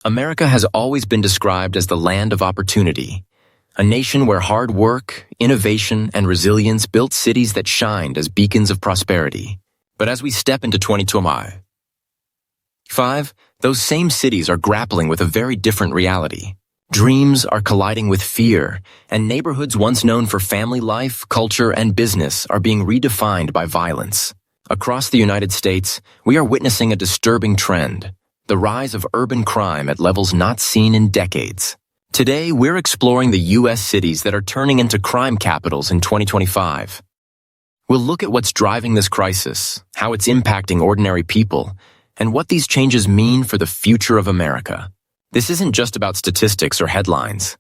America has always been described as the land of opportunity, a nation where hard work, innovation, and resilience built cities that shined as beacons of prosperity. But as we step into 2025, those same cities are grappling with a very different reality. Dreams are colliding with fear, and neighborhoods once known for family life, culture, and business are being redefined by violence. Across the United States, we are witnessing a disturbing trend: the rise of urban crime at levels not seen in decades. Today, we're exploring the U.S. cities that are turning into crime capitals in 2025. We'll look at what's driving this crisis, how it's impacting ordinary people, and what these changes mean for the future of America. This isn't just about statistics or headlines.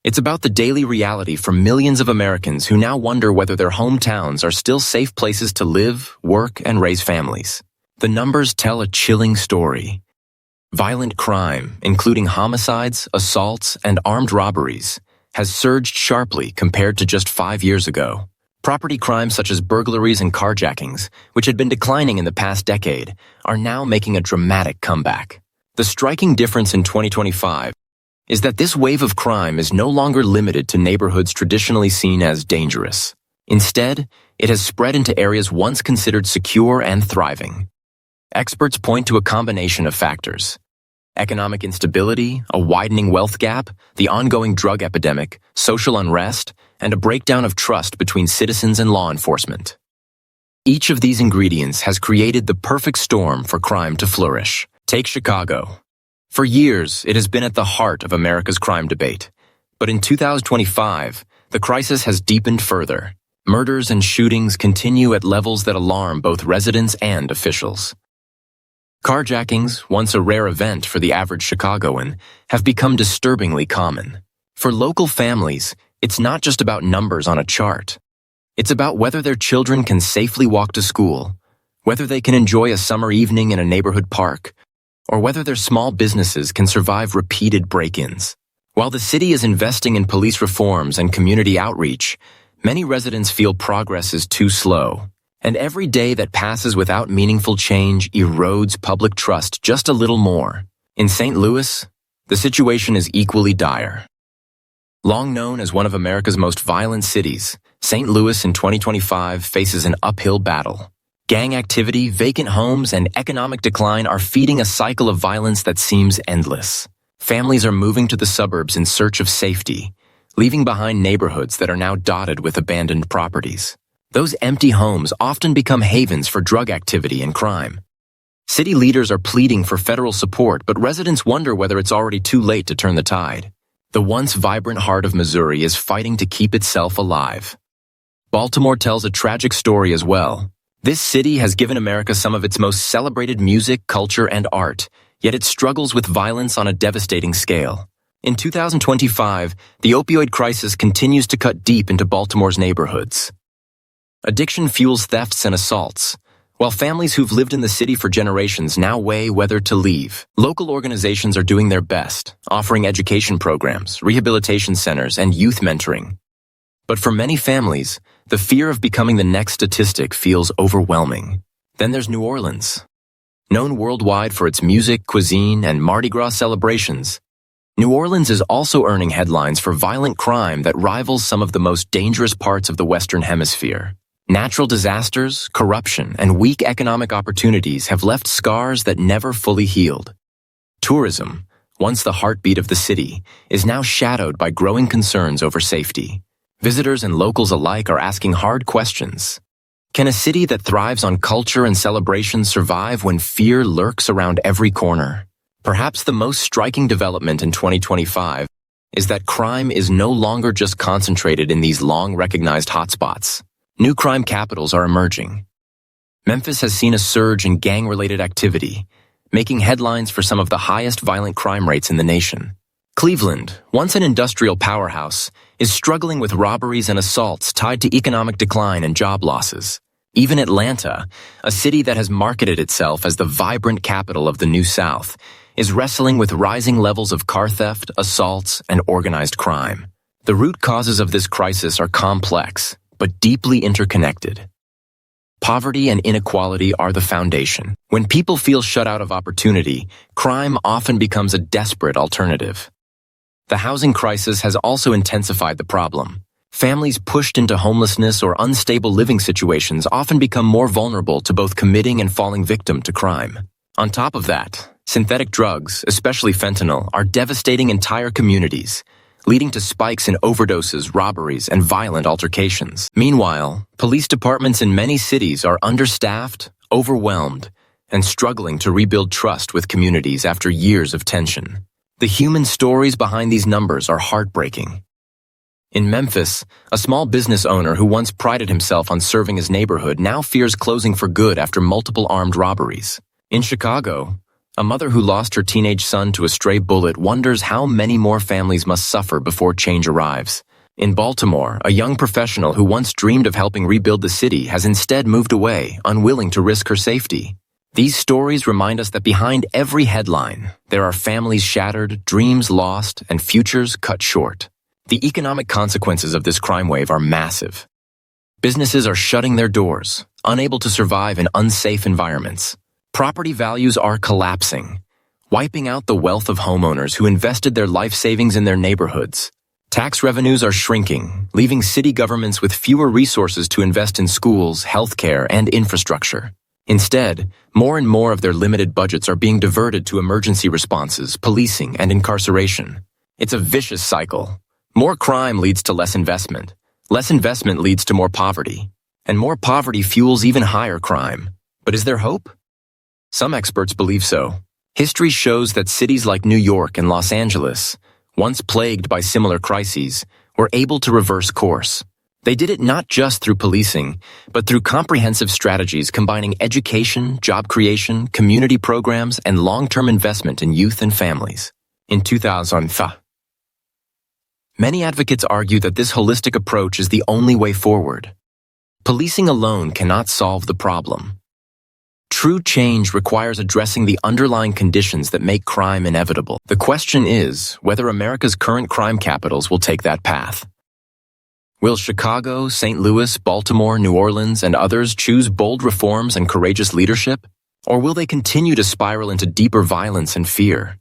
It's about the daily reality for millions of Americans who now wonder whether their hometowns are still safe places to live, work, and raise families. The numbers tell a chilling story. Violent crime, including homicides, assaults, and armed robberies, has surged sharply compared to just 5 years ago. Property crimes such as burglaries and carjackings, which had been declining in the past decade, are now making a dramatic comeback. The striking difference in 2025 is that this wave of crime is no longer limited to neighborhoods traditionally seen as dangerous. Instead, it has spread into areas once considered secure and thriving. Experts point to a combination of factors: economic instability, a widening wealth gap, the ongoing drug epidemic, social unrest, and a breakdown of trust between citizens and law enforcement. Each of these ingredients has created the perfect storm for crime to flourish. Take Chicago. For years, it has been at the heart of America's crime debate. But in 2025, the crisis has deepened further. Murders and shootings continue at levels that alarm both residents and officials. Carjackings, once a rare event for the average Chicagoan, have become disturbingly common. For local families, it's not just about numbers on a chart. It's about whether their children can safely walk to school, whether they can enjoy a summer evening in a neighborhood park, or whether their small businesses can survive repeated break-ins. While the city is investing in police reforms and community outreach, many residents feel progress is too slow. And every day that passes without meaningful change erodes public trust just a little more. In St. Louis, the situation is equally dire. Long known as one of America's most violent cities, St. Louis in 2025 faces an uphill battle. Gang activity, vacant homes, and economic decline are feeding a cycle of violence that seems endless. Families are moving to the suburbs in search of safety, leaving behind neighborhoods that are now dotted with abandoned properties. Those empty homes often become havens for drug activity and crime. City leaders are pleading for federal support, but residents wonder whether it's already too late to turn the tide. The once vibrant heart of Missouri is fighting to keep itself alive. Baltimore tells a tragic story as well. This city has given America some of its most celebrated music, culture, and art, yet it struggles with violence on a devastating scale. In 2025, the opioid crisis continues to cut deep into Baltimore's neighborhoods. Addiction fuels thefts and assaults, while families who've lived in the city for generations now weigh whether to leave. Local organizations are doing their best, offering education programs, rehabilitation centers, and youth mentoring. But for many families, the fear of becoming the next statistic feels overwhelming. Then there's New Orleans. Known worldwide for its music, cuisine, and Mardi Gras celebrations, New Orleans is also earning headlines for violent crime that rivals some of the most dangerous parts of the Western Hemisphere. Natural disasters, corruption, and weak economic opportunities have left scars that never fully healed. Tourism, once the heartbeat of the city, is now shadowed by growing concerns over safety. Visitors and locals alike are asking hard questions. Can a city that thrives on culture and celebration survive when fear lurks around every corner? Perhaps the most striking development in 2025 is that crime is no longer just concentrated in these long-recognized hotspots. New crime capitals are emerging. Memphis has seen a surge in gang-related activity, making headlines for some of the highest violent crime rates in the nation. Cleveland, once an industrial powerhouse, is struggling with robberies and assaults tied to economic decline and job losses. Even Atlanta, a city that has marketed itself as the vibrant capital of the New South, is wrestling with rising levels of car theft, assaults, and organized crime. The root causes of this crisis are complex, but deeply interconnected. Poverty and inequality are the foundation. When people feel shut out of opportunity, crime often becomes a desperate alternative. The housing crisis has also intensified the problem. Families pushed into homelessness or unstable living situations often become more vulnerable to both committing and falling victim to crime. On top of that, synthetic drugs, especially fentanyl, are devastating entire communities, leading to spikes in overdoses, robberies, and violent altercations. Meanwhile, police departments in many cities are understaffed, overwhelmed, and struggling to rebuild trust with communities after years of tension. The human stories behind these numbers are heartbreaking. In Memphis, a small business owner who once prided himself on serving his neighborhood now fears closing for good after multiple armed robberies. In Chicago, a mother who lost her teenage son to a stray bullet wonders how many more families must suffer before change arrives. In Baltimore, a young professional who once dreamed of helping rebuild the city has instead moved away, unwilling to risk her safety. These stories remind us that behind every headline, there are families shattered, dreams lost, and futures cut short. The economic consequences of this crime wave are massive. Businesses are shutting their doors, unable to survive in unsafe environments. Property values are collapsing, wiping out the wealth of homeowners who invested their life savings in their neighborhoods. Tax revenues are shrinking, leaving city governments with fewer resources to invest in schools, healthcare, and infrastructure. Instead, more and more of their limited budgets are being diverted to emergency responses, policing, and incarceration. It's a vicious cycle. More crime leads to less investment leads to more poverty, and more poverty fuels even higher crime. But is there hope? Some experts believe so. History shows that cities like New York and Los Angeles, once plagued by similar crises, were able to reverse course. They did it not just through policing, but through comprehensive strategies combining education, job creation, community programs, and long-term investment in youth and families. In 2005, many advocates argue that this holistic approach is the only way forward. Policing alone cannot solve the problem. True change requires addressing the underlying conditions that make crime inevitable. The question is whether America's current crime capitals will take that path. Will Chicago, St. Louis, Baltimore, New Orleans, and others choose bold reforms and courageous leadership? Or will they continue to spiral into deeper violence and fear?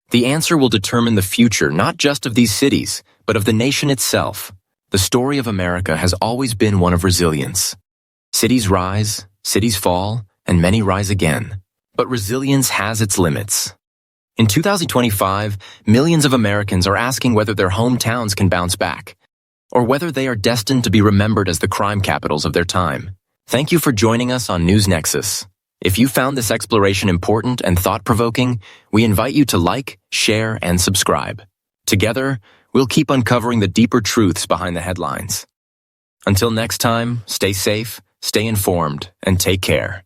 The answer will determine the future not just of these cities, but of the nation itself. The story of America has always been one of resilience. Cities rise, cities fall, and many rise again. But resilience has its limits. In 2025, millions of Americans are asking whether their hometowns can bounce back, or whether they are destined to be remembered as the crime capitals of their time. Thank you for joining us on News Nexus. If you found this exploration important and thought-provoking, we invite you to like, share, and subscribe. Together, we'll keep uncovering the deeper truths behind the headlines. Until next time, stay safe, stay informed, and take care.